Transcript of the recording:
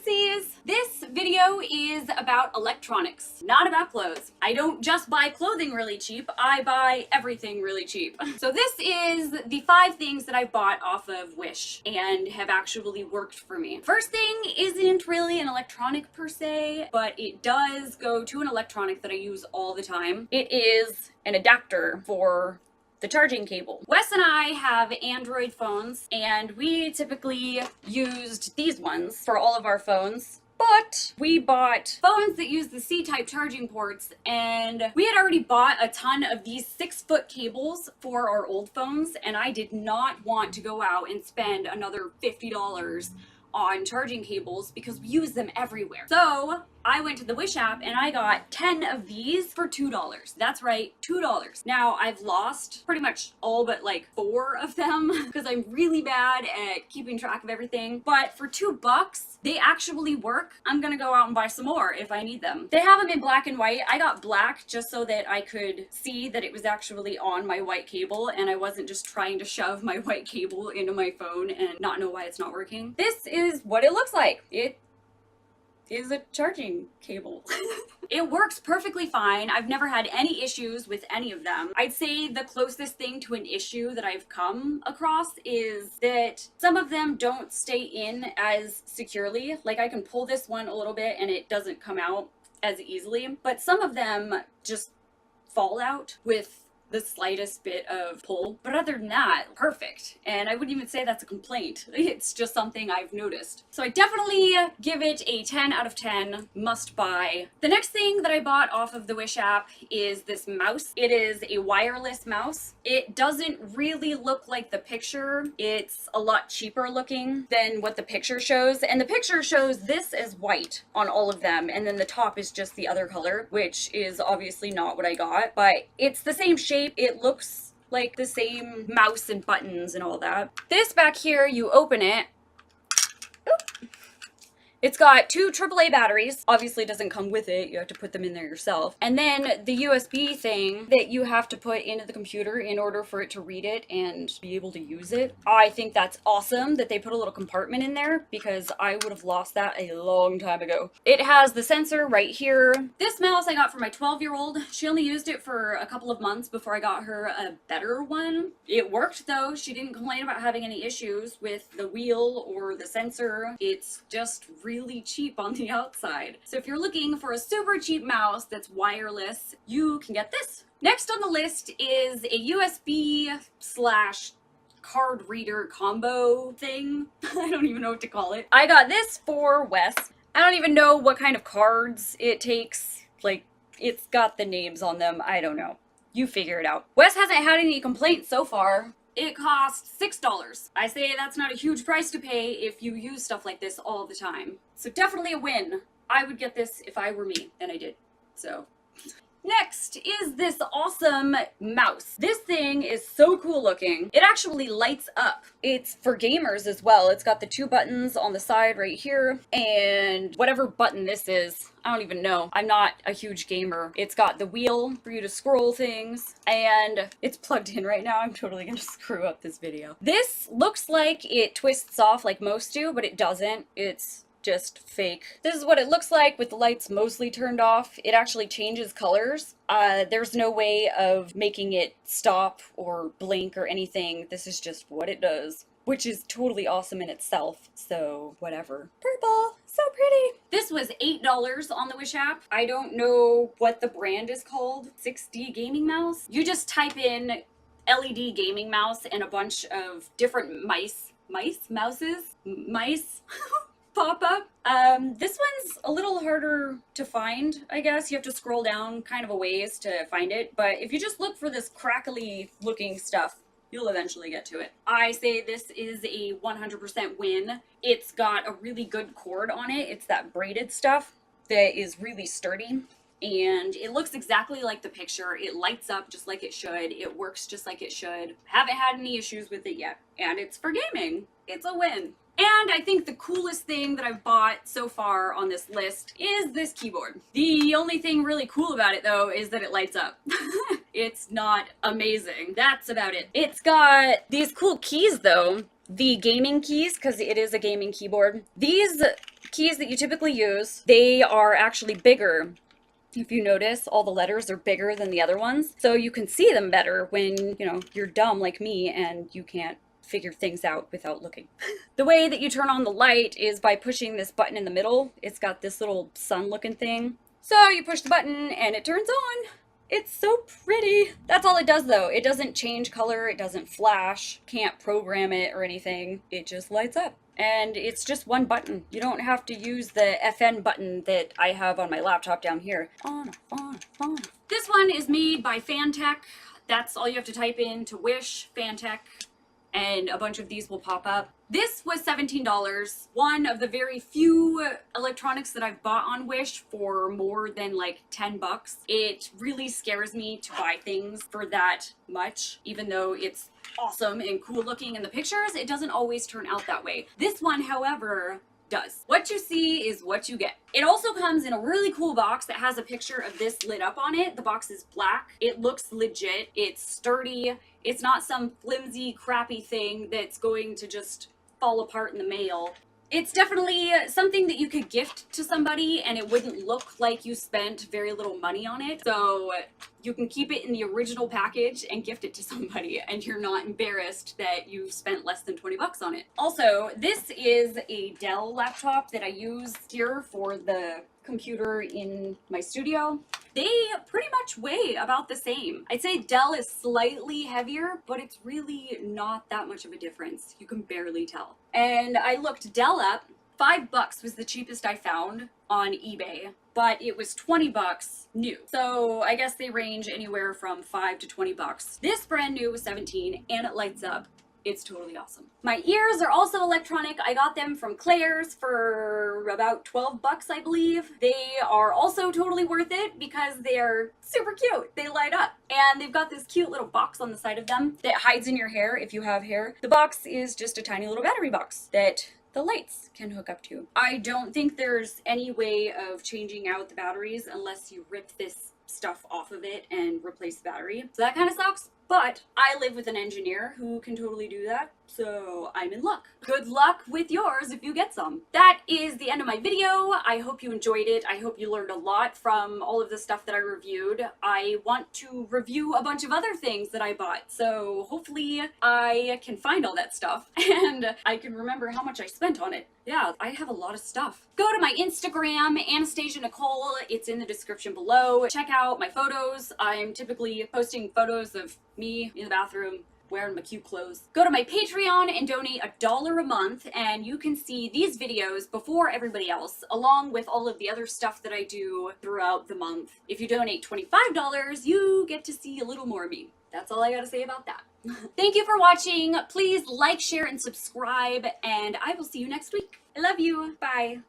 Minxies! This video is about electronics, not about clothes. I don't just buy clothing really cheap, I buy everything really cheap. So this is the 5 things that I bought off of Wish and have actually worked for me. First thing isn't really an electronic per se, but it does go to an electronic that I use all the time. It is an adapter for the charging cable. Wes and I have Android phones, and we typically used these ones for all of our phones. But we bought phones that use the C-type charging ports, and we had already bought a ton of these 6-foot cables for our old phones, and I did not want to go out and spend another $50 on charging cables because we use them everywhere. So I went to the Wish app and I got 10 of these for $2. That's right, $2. Now I've lost pretty much all but like 4 of them because I'm really bad at keeping track of everything. But for $2, they actually work. I'm gonna go out and buy some more if I need them. They have them in black and white. I got black just so that I could see that it was actually on my white cable and I wasn't just trying to shove my white cable into my phone and not know why it's not working. This is what it looks like. It is a charging cable. It works perfectly fine. I've never had any issues with any of them. I'd say the closest thing to an issue that I've come across is that some of them don't stay in as securely. Like I can pull this one a little bit and it doesn't come out as easily, but some of them just fall out with the slightest bit of pull. But other than that, perfect. And I wouldn't even say that's a complaint. It's just something I've noticed. So I definitely give it a 10 out of 10 must buy. The next thing that I bought off of the Wish app is this mouse. It is a wireless mouse. It doesn't really look like the picture. It's a lot cheaper looking than what the picture shows. And the picture shows this as white on all of them. And then the top is just the other color, which is obviously not what I got, but it's the same shape. It looks like the same mouse and buttons and all that. This back here, you open it. Oop. It's got 2 AAA batteries. Obviously it doesn't come with it. You have to put them in there yourself. And then the USB thing that you have to put into the computer in order for it to read it and be able to use it. I think that's awesome that they put a little compartment in there because I would have lost that a long time ago. It has the sensor right here. This mouse I got for my 12-year-old. She only used it for a couple of months before I got her a better one. It worked though. She didn't complain about having any issues with the wheel or the sensor. It's just really cheap on the outside. So if you're looking for a super cheap mouse that's wireless, you can get this. Next on the list is a USB / card reader combo thing. I don't even know what to call it. I got this for Wes. I don't even know what kind of cards it takes. Like, it's got the names on them. I don't know. You figure it out. Wes hasn't had any complaints so far. It cost $6. I say that's not a huge price to pay if you use stuff like this all the time. So definitely a win. I would get this if I were me, and I did. So next is this awesome mouse. This thing is so cool looking. It actually lights up. It's for gamers as well. It's got the 2 buttons on the side right here, and whatever button this is, I don't even know. I'm not a huge gamer. It's got the wheel for you to scroll things, and it's plugged in right now. I'm totally gonna screw up this video. This looks like it twists off like most do, but it doesn't. It's just fake. This is what it looks like with the lights mostly turned off. It actually changes colors. There's no way of making it stop or blink or anything. This is just what it does, which is totally awesome in itself. So whatever. Purple, so pretty. This was $8 on the Wish app. I don't know what the brand is called. 6D gaming mouse. You just type in LED gaming mouse and a bunch of different mice pop up. This one's a little harder to find, I guess. You have to scroll down kind of a ways to find it, but if you just look for this crackly looking stuff, you'll eventually get to it. I say this is a 100% win. It's got a really good cord on it. It's that braided stuff that is really sturdy, and it looks exactly like the picture. It lights up just like it should. It works just like it should. Haven't had any issues with it yet, and it's for gaming. It's a win. And I think the coolest thing that I've bought so far on this list is this keyboard. The only thing really cool about it though is that it lights up. It's not amazing. That's about it. It's got these cool keys though. The gaming keys, because it is a gaming keyboard. These keys that you typically use. They are actually bigger. If you notice, all the letters are bigger than the other ones, so you can see them better when, you know, you're dumb like me and you can't figure things out without looking. The way that you turn on the light is by pushing this button in the middle. It's got this little sun looking thing. So you push the button and it turns on. It's so pretty. That's all it does though. It doesn't change color, it doesn't flash, can't program it or anything. It just lights up. And it's just one button. You don't have to use the FN button that I have on my laptop down here. On. This one is made by Fantech. That's all you have to type in to Wish, Fantech, and a bunch of these will pop up. This was $17, one of the very few electronics that I've bought on Wish for more than like 10 bucks. It really scares me to buy things for that much, even though it's awesome and cool looking in the pictures. It doesn't always turn out that way. This one, however, does. What you see is what you get. It also comes in a really cool box that has a picture of this lit up on it. The box is black. It looks legit. It's sturdy. It's not some flimsy, crappy thing that's going to just fall apart in the mail. It's definitely something that you could gift to somebody and it wouldn't look like you spent very little money on it. So you can keep it in the original package and gift it to somebody and you're not embarrassed that you spent less than 20 bucks on it. Also, this is a Dell laptop that I use here for the computer in my studio. They pretty much weigh about the same. I'd say Dell is slightly heavier, but it's really not that much of a difference. You can barely tell. And I looked Dell up. $5 was the cheapest I found on eBay, but it was 20 bucks new. So I guess they range anywhere from 5 to 20 bucks. This brand new was 17 and it lights up. It's totally awesome. My ears are also electronic. I got them from Claire's for about 12 bucks, I believe. They are also totally worth it because they are super cute. They light up. And they've got this cute little box on the side of them that hides in your hair if you have hair. The box is just a tiny little battery box that the lights can hook up to. I don't think there's any way of changing out the batteries unless you rip this stuff off of it and replace the battery. So that kind of sucks. But I live with an engineer who can totally do that, so I'm in luck. Good luck with yours if you get some. That is the end of my video. I hope you enjoyed it. I hope you learned a lot from all of the stuff that I reviewed. I want to review a bunch of other things that I bought, so hopefully I can find all that stuff and I can remember how much I spent on it. Yeah, I have a lot of stuff. Go to my Instagram, Anastazia Nichole. It's in the description below. Check out my photos. I'm typically posting photos of me in the bathroom wearing my cute clothes. Go to my Patreon and donate $1 a month and you can see these videos before everybody else, along with all of the other stuff that I do throughout the month. If you donate $25, you get to see a little more of me. That's all I gotta say about that. Thank you for watching. Please like, share, and subscribe, and I will see you next week. I love you. Bye.